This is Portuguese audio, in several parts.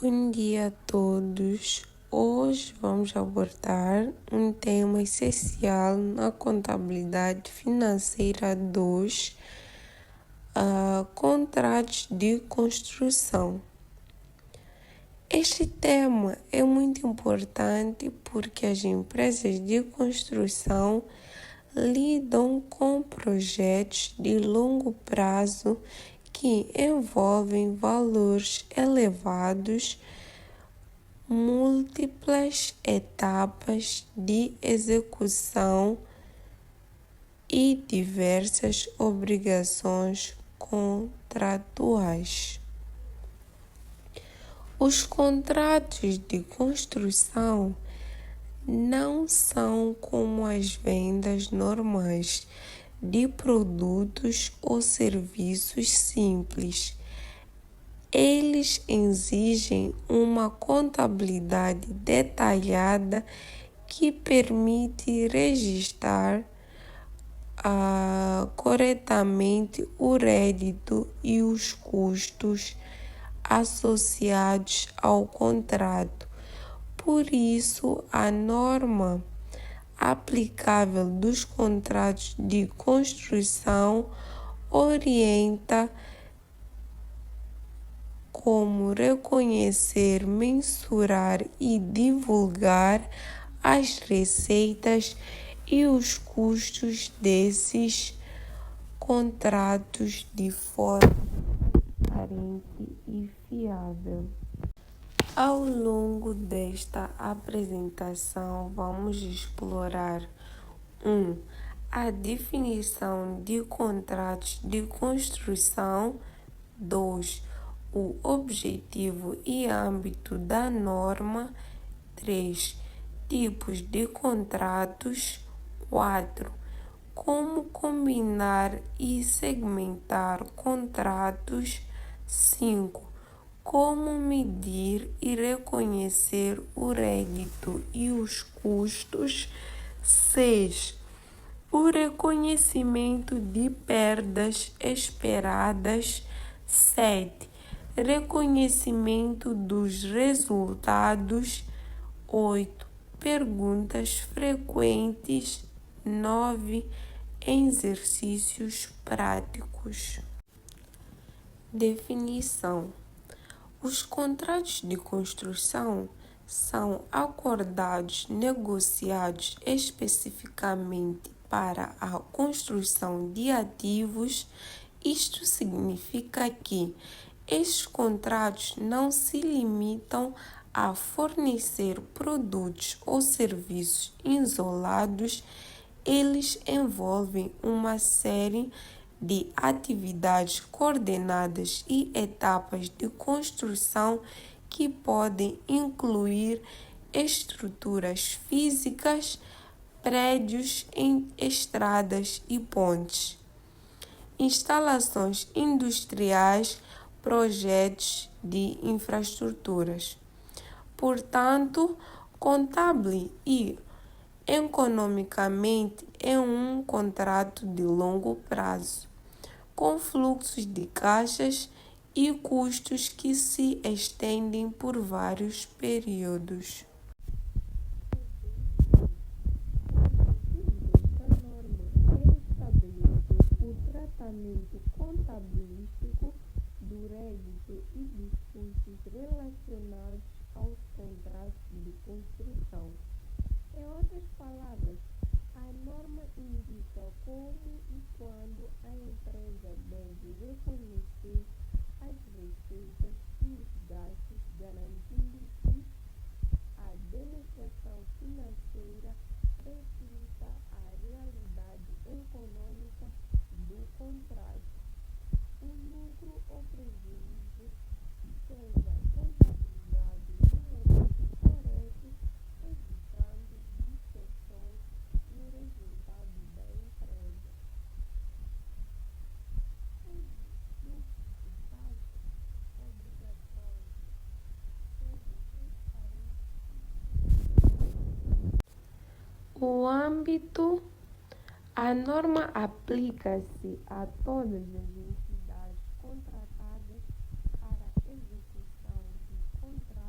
Bom dia a todos. Hoje vamos abordar um tema essencial na contabilidade financeira dos contratos de construção. Este tema é muito importante porque as empresas de construção lidam com projetos de longo prazo que envolvem valores elevados, múltiplas etapas de execução e diversas obrigações contratuais. Os contratos de construção não são como as vendas normais de produtos ou serviços simples. Eles exigem uma contabilidade detalhada que permite registrar corretamente o rédito e os custos associados ao contrato. Por isso, a norma aplicável dos contratos de construção orienta como reconhecer, mensurar e divulgar as receitas e os custos desses contratos de forma transparente e fiável. Ao longo desta apresentação, vamos explorar a definição de contratos de construção, 2. O objetivo e âmbito da norma, 3. Tipos de contratos, 4. Como combinar e segmentar contratos, 5. Como medir e reconhecer o rédito e os custos, 6. O reconhecimento de perdas esperadas, 7. Reconhecimento dos resultados, 8. Perguntas frequentes, 9. Exercícios práticos. Definição: os contratos de construção são acordados, negociados especificamente para a construção de ativos. Isto significa que estes contratos não se limitam a fornecer produtos ou serviços isolados, eles envolvem uma série de atividades coordenadas e etapas de construção que podem incluir estruturas físicas, prédios, estradas e pontes, instalações industriais, projetos de infraestruturas. Portanto, contábil e economicamente é um contrato de longo prazo, com fluxos de caixas e custos que se estendem por vários períodos. O tratamento contabilístico do rédito e dos custos relacionados aos contratos de construção. Em outras palavras, a norma indica como e quando a empresa deve reconhecer as receitas e os gastos, garantindo que a demonstração financeira reflita a realidade econômica do contrato. O lucro ou prejuízo seja contabilizado no momento correto, evitando distorções no resultado da empresa. O âmbito, a norma aplica-se a todas as entidades contratadas para a execução de contratos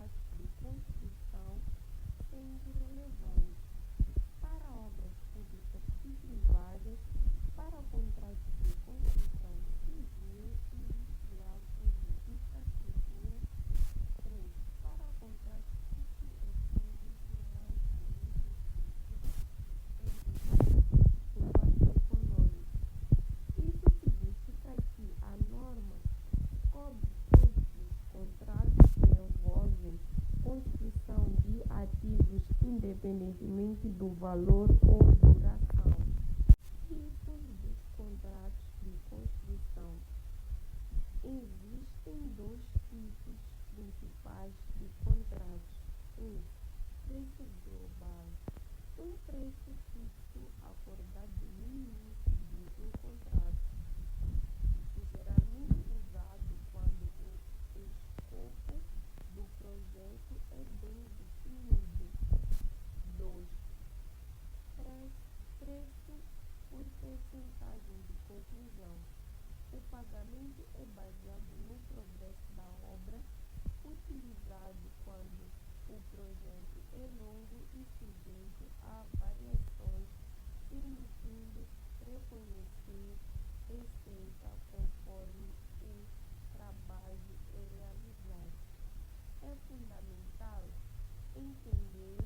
independentemente do valor ou duração. Tipos dos contratos de construção. Existem dois tipos principais de contratos. Preço global. Um preço fixo acordado no início de um contrato, geralmente usado quando o escopo do projeto é bem definido. 2. Preço por percentagem de conclusão. O pagamento é baseado no progresso da obra, utilizado quando o projeto é longo e sujeito a variações, permitindo reconhecer receita conforme o trabalho é realizado. É fundamental entender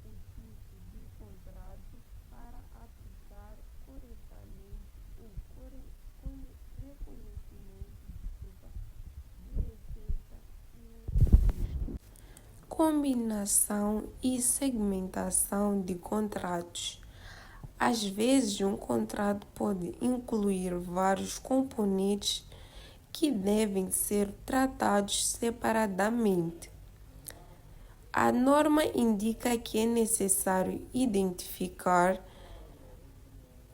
o tipo de contrato para aplicar corretamente o reconhecimento de receita e combinação e segmentação de contratos. Às vezes, um contrato pode incluir vários componentes que devem ser tratados separadamente. A norma indica que é necessário identificar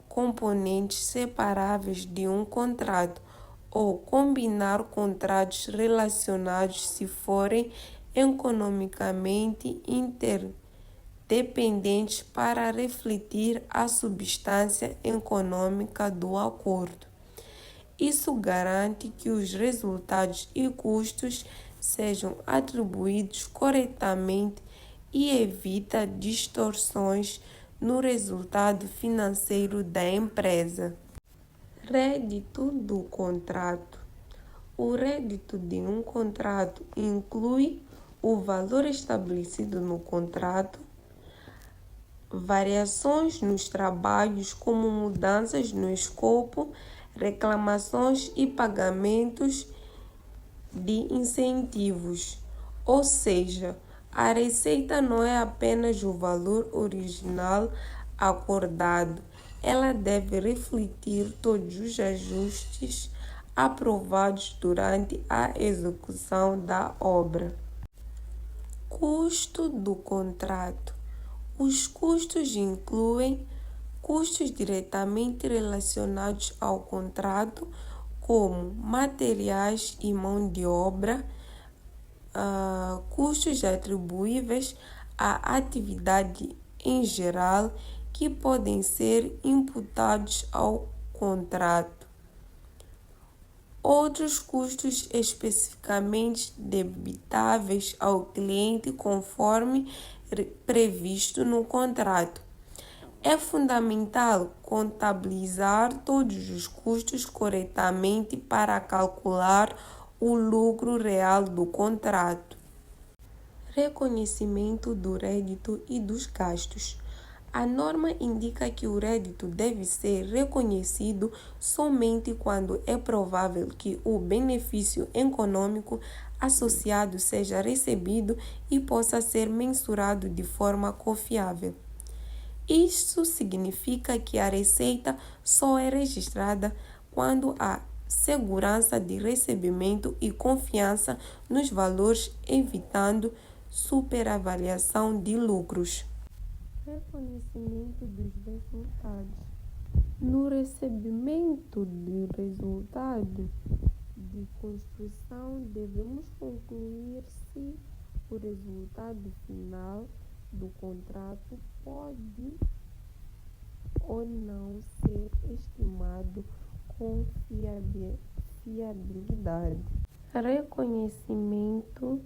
componentes separáveis de um contrato ou combinar contratos relacionados se forem economicamente interdependentes para refletir a substância econômica do acordo. Isso garante que os resultados e custos sejam atribuídos corretamente e evita distorções no resultado financeiro da empresa. Rédito do contrato. O rédito de um contrato inclui o valor estabelecido no contrato, variações nos trabalhos como mudanças no escopo, reclamações e pagamentos de incentivos. Ou seja, a receita não é apenas o valor original acordado, ela deve refletir todos os ajustes aprovados durante a execução da obra. Custo do contrato. Os custos incluem custos diretamente relacionados ao contrato, como materiais e mão de obra, custos atribuíveis à atividade em geral que podem ser imputados ao contrato. Outros custos especificamente debitáveis ao cliente conforme previsto no contrato. É fundamental contabilizar todos os custos corretamente para calcular o lucro real do contrato. Reconhecimento do rédito e dos gastos. A norma indica que o rédito deve ser reconhecido somente quando é provável que o benefício econômico associado seja recebido e possa ser mensurado de forma confiável. Isso significa que a receita só é registrada quando há segurança de recebimento e confiança nos valores, evitando superavaliação de lucros. Reconhecimento dos resultados. No recebimento de resultado de construção, devemos concluir se o resultado final do contrato pode ou não ser estimado com fiabilidade. Reconhecimento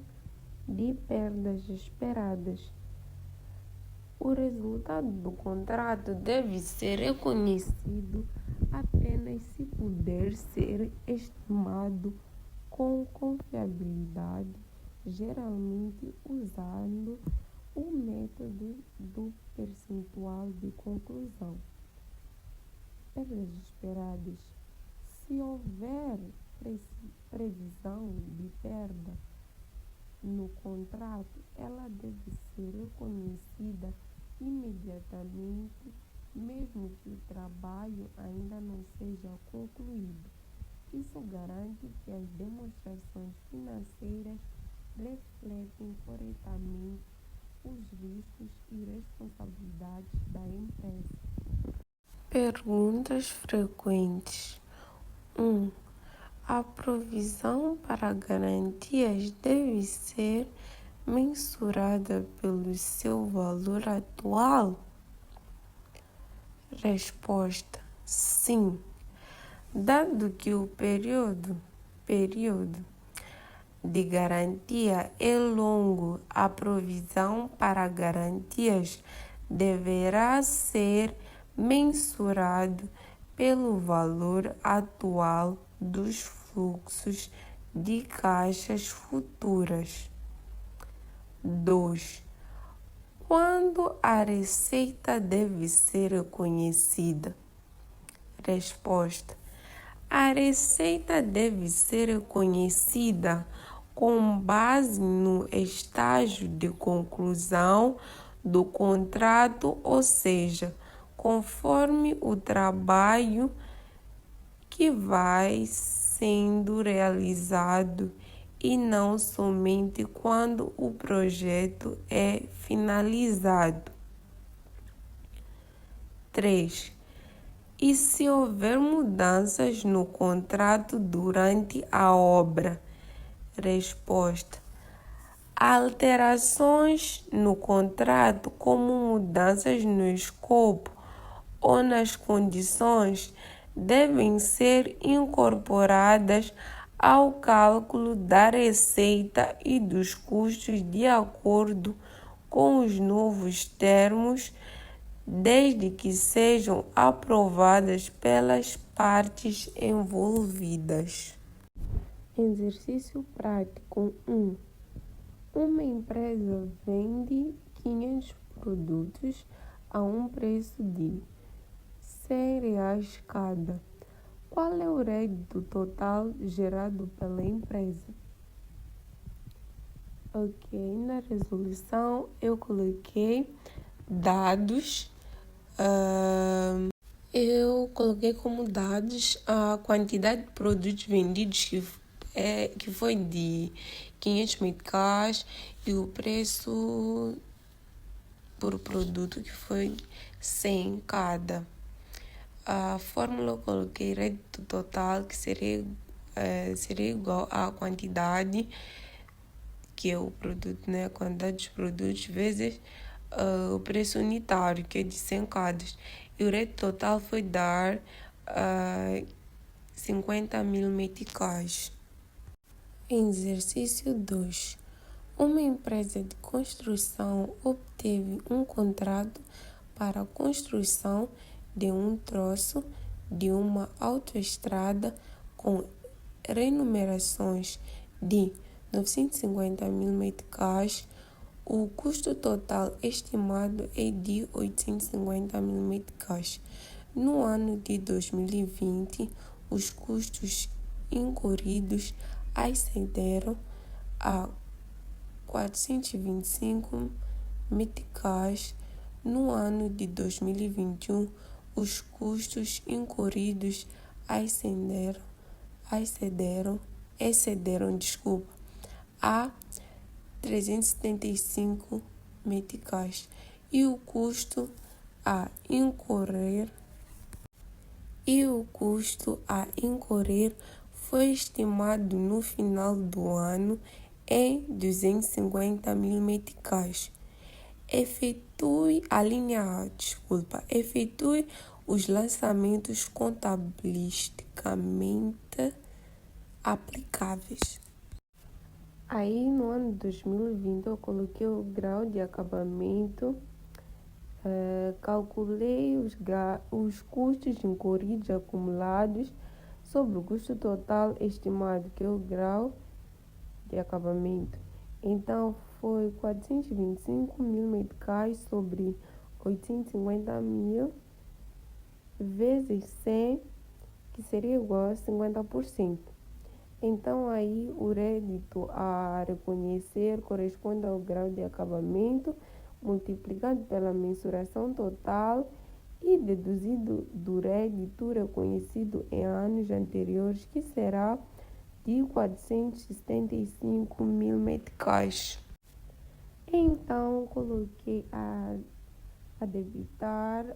de perdas esperadas. O resultado do contrato deve ser reconhecido apenas se puder ser estimado com confiabilidade, geralmente usando o método do percentual de conclusão. Perdas esperadas. Se houver previsão de perda no contrato, ela deve ser reconhecida imediatamente, mesmo que o trabalho ainda não seja concluído. Isso garante que as demonstrações financeiras refletem corretamente os riscos e responsabilidades da empresa. Perguntas frequentes. 1. A provisão para garantias deve ser mensurada pelo seu valor atual? Resposta: sim. Dado que o período de garantia é longo, a provisão para garantias deverá ser mensurado pelo valor atual dos fluxos de caixas futuras. 2. Quando a receita deve ser conhecida? Resposta: a receita deve ser conhecida com base no estágio de conclusão do contrato, ou seja, conforme o trabalho que vai sendo realizado e não somente quando o projeto é finalizado. 3. E se houver mudanças no contrato durante a obra? Resposta: alterações no contrato, como mudanças no escopo ou nas condições, devem ser incorporadas ao cálculo da receita e dos custos de acordo com os novos termos, desde que sejam aprovadas pelas partes envolvidas. Exercício prático 1. Uma empresa vende 500 produtos a um preço de R$ 100 cada. Qual é o rédito total gerado pela empresa? Ok, na resolução eu coloquei dados. Eu coloquei como dados a quantidade de produtos vendidos que foi de 500 meticais e o preço por produto que foi 100 cada. A fórmula eu coloquei rédito total, que seria igual à quantidade que é o produto, né? A quantidade dos produtos vezes o preço unitário, que é de 100 cada. E o rédito total foi dar 50.000 meticais. Em exercício 2, uma empresa de construção obteve um contrato para a construção de um troço de uma autoestrada com remunerações de 950.000 meticais. O custo total estimado é de 850.000 meticais. No ano de 2020, os custos incorridos ascenderam a 425 meticais. No ano de 2021, os custos incorridos excederam a 375 meticais e o custo a incorrer foi estimado no final do ano em 250.000 meticais. Efetue os lançamentos contabilisticamente aplicáveis. Aí no ano de 2020 eu coloquei o grau de acabamento, calculei os custos incorridos acumulados sobre o custo total estimado, que é o grau de acabamento. Então foi 425.000 meticais sobre 850.000 vezes 100, que seria igual a 50%. Então, aí o rédito a reconhecer corresponde ao grau de acabamento multiplicado pela mensuração total e deduzido do rédito reconhecido em anos anteriores, que será de 475 mil meticais. Então, coloquei a debitar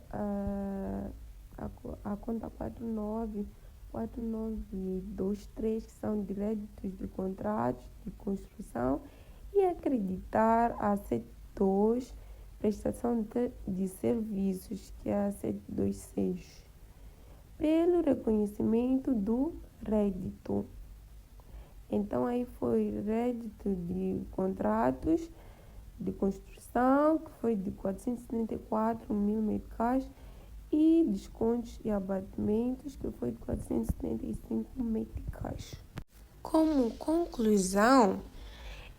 a conta 4923, que são de réditos de contratos de construção, e acreditar a 72, prestação de serviços, que é a 726, pelo reconhecimento do rédito. Então, aí foi rédito de contratos de construção, que foi de 474 mil meticais, e descontos e abatimentos, que foi de 475 meticais.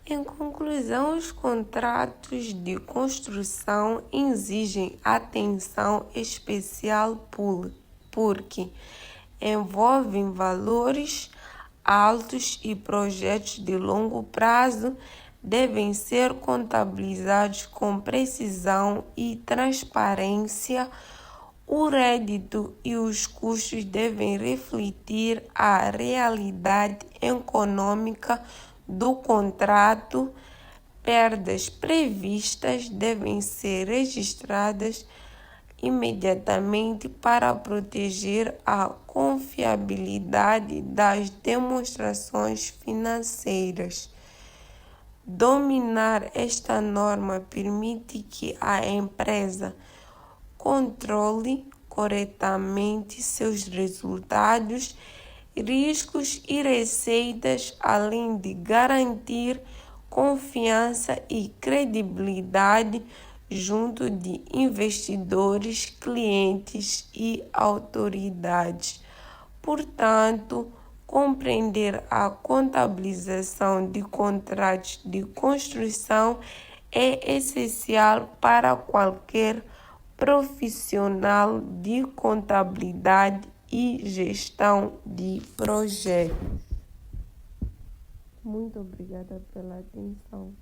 Em conclusão, os contratos de construção exigem atenção especial porque envolvem valores altos e projetos de longo prazo devem ser contabilizados com precisão e transparência. O rédito e os custos devem refletir a realidade econômica do contrato. Perdas previstas devem ser registradas imediatamente para proteger a confiabilidade das demonstrações financeiras. Dominar esta norma permite que a empresa controle corretamente seus resultados, riscos e receitas, além de garantir confiança e credibilidade junto de investidores, clientes e autoridades. Portanto, compreender a contabilização de contratos de construção é essencial para qualquer profissional de contabilidade e gestão de projetos. Muito obrigada pela atenção.